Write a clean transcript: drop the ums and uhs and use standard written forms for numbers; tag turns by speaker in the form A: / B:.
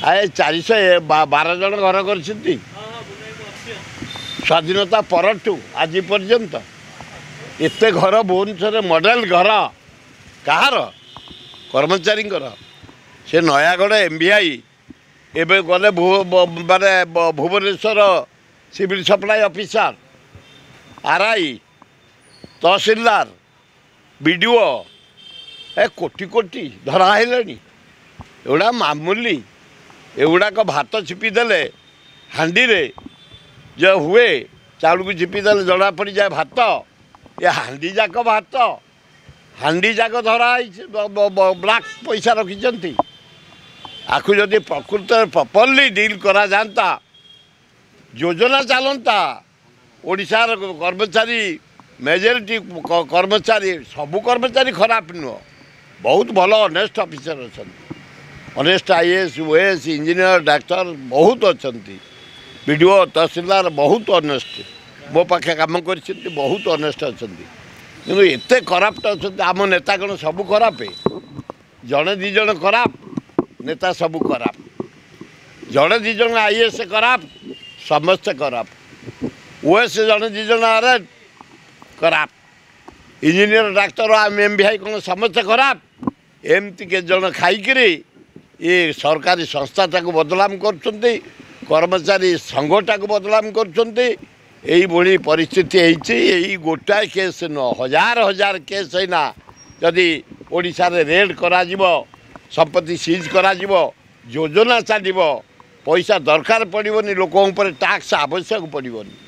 A: आए 412 जन घर कर स्वाधीनता परठू आज पर्यंत एते घर भुवनेश्वर मॉडल घर कहार कर्मचारी से नयागढ़ MBI एवं गले माने Bhubaneswar civil supply officer RI tehsildar BDO ए कोटी कोटी धराहले एगुड़ा मामूली एगुड़ाक भात छिपीदे हांडी रे जो हुए चाउल को छिपीदे जना पड़ जाए भात ये हांडी जाक भात हांडी जाक धराई ब्लाक पैसा रखिंट आखु जदि प्रकृत प्रॉपर्ली डील करा जाता योजना चलता ओडिशार कर्मचारी मेजोरिटी कर्मचारी सबू कर्मचारी खराब नुह बहुत भल ऑनेस्ट ऑफिसर अच्छा honest IAS OAS engineer doctor बहुत अच्छा BDO तहसीलदार बहुत ऑनेस्ट मो पाखे काम कर बहुत ऑनेस्ट अच्छा कि एत करप्ट अच्छा आम नेता कौन सब खराब जड़े दी जन खराब नेता सब खराब जड़े दी जन IAS खराब समस्ते खराब OAS जड़े दी जन अरे खराब इंजीनियर डाक्तर MBI कौन समस्ते खराब एमती के जन खाईकरी ये सरकारी संस्था को बदनाम कर कर्मचारी संघटा को बदनाम कर परिस्थिति यही गोटाए केस न हजार हजार केस है ना जदि ओडिशा रे रेड करा संपत्ति सीज करा योजना चलो पैसा दरकार पड़ोनी लोक टैक्स आवश्यक पड़ोनी